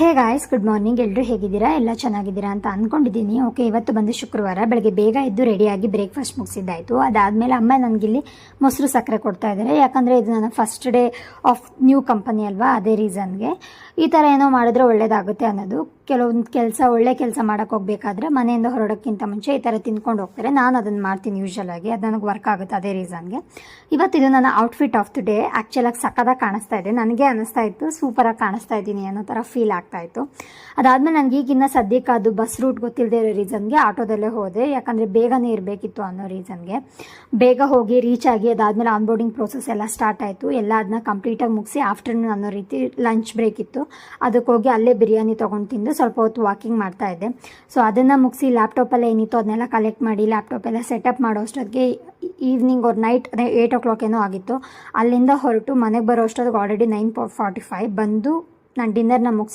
Hey guys, good morning. ಎಲ್ಲರೂ ಹೇಗಿದ್ದೀರಾ? ಎಲ್ಲ ಚೆನ್ನಾಗಿದ್ದೀರಾ ಅಂತ ಅಂದ್ಕೊಂಡಿದ್ದೀನಿ. ಓಕೆ, ಇವತ್ತು ಬಂದು ಶುಕ್ರವಾರ ಬೆಳಗ್ಗೆ ಬೇಗ ಎದ್ದು ರೆಡಿಯಾಗಿ ಬ್ರೇಕ್ಫಾಸ್ಟ್ ಮುಗಿಸಿದ್ದಾಯಿತು. ಅದಾದಮೇಲೆ ಅಮ್ಮ ನನಗಿಲ್ಲಿ ಮೊಸರು ಸಕ್ಕರೆ ಕೊಡ್ತಾ ಇದ್ದಾರೆ. ಯಾಕಂದರೆ ಇದು ನನ್ನ first day of new company ಅಲ್ವಾ, ಅದೇ ರೀಸನ್ಗೆ ಈ ಥರ ಏನೋ ಮಾಡಿದ್ರೆ ಒಳ್ಳೇದಾಗುತ್ತೆ ಅನ್ನೋದು. ಕೆಲವೊಂದು ಒಳ್ಳೆ ಕೆಲಸ ಮಾಡೋಕ್ಕೆ ಹೋಗಬೇಕಾದ್ರೆ ಮನೆಯಿಂದ ಹೊರಡೋಕ್ಕಿಂತ ಮುಂಚೆ ಈ ಥರ ತಿಂದ್ಕೊಂಡು ಹೋಗ್ತಾರೆ. ನಾನು ಅದನ್ನು ಮಾಡ್ತೀನಿ ಯೂಶ್ವಲಾಗಿ, ಅದು ನನಗೆ ವರ್ಕ್ ಆಗುತ್ತೆ ಅದೇ ರೀಸನ್ಗೆ. ಇವತ್ತಿದು ನನ್ನ ಔಟ್ಫಿಟ್ ಆಫ್ ದ ಡೇ. ಆ್ಯಕ್ಚುಲಾಗಿ ಸಕ್ಕದಾಗಿ ಕಾಣಿಸ್ತಾ ಇದೆ. ನನಗೆ ಅನ್ನಿಸ್ತಾ ಇತ್ತು ಸೂಪರಾಗಿ ಕಾಣಿಸ್ತಾ ಇದ್ದೀನಿ ಅನ್ನೋ ಥರ ಫೀಲ್ ಆಗ್ತಾಯಿತ್ತು. ಅದಾದಮೇಲೆ ನನಗೆ ಈಗಿನ್ನ ಸದ್ಯಕ್ಕೆ ಅದು ಬಸ್ ರೂಟ್ ಗೊತ್ತಿಲ್ಲದೆ ಇರೋ ರೀಸನ್ಗೆ ಆಟೋದಲ್ಲೇ ಹೋದೆ. ಯಾಕಂದರೆ ಬೇಗನೆ ಇರಬೇಕಿತ್ತು ಅನ್ನೋ ರೀಸನ್ಗೆ ಬೇಗ ಹೋಗಿ ರೀಚ್ ಆಗಿ ಅದಾದಮೇಲೆ ಆನ್ಬೋರ್ಡಿಂಗ್ ಪ್ರೋಸೆಸ್ ಎಲ್ಲ ಸ್ಟಾರ್ಟ್ ಆಯಿತು. ಎಲ್ಲ ಅದನ್ನ ಕಂಪ್ಲೀಟಾಗಿ ಮುಗಿಸಿ ಆಫ್ಟರ್ನೂನ್ ಅನ್ನೋ ರೀತಿ ಲಂಚ್ ಬ್ರೇಕ್ ಇತ್ತು. ಅದಕ್ಕೆ ಹೋಗಿ ಅಲ್ಲೇ ಬಿರಿಯಾನಿ ತೊಗೊಂಡು ತಿಂದು ಸ್ವಲ್ಪ ಹೊತ್ತು ವಾಕಿಂಗ್ ಮಾಡ್ತಾ ಇದ್ದೆ. ಸೊ ಅದನ್ನು ಮುಗಿಸಿ ಲ್ಯಾಪ್ಟಾಪೆಲ್ಲ ಏನಿತ್ತು ಅದನ್ನೆಲ್ಲ ಕಲೆಕ್ಟ್ ಮಾಡಿ ಲ್ಯಾಪ್ಟಾಪೆಲ್ಲ ಸೆಟಪ್ ಮಾಡೋ ಅಷ್ಟೊತ್ತಿಗೆ ಈವ್ನಿಂಗ್ ಅವ್ರ ನೈಟ್ ಅದೇ 8 o'clock ಏನೋ ಆಗಿತ್ತು. ಅಲ್ಲಿಂದ ಹೊರಟು ಮನೆಗೆ ಬರೋ ಅಷ್ಟೊತ್ತಿಗೆ ಆಲ್ರೆಡಿ 9:45 ಬಂದು ನಾನು ಡಿನ್ನರ್ನ ಮುಗಿಸಿ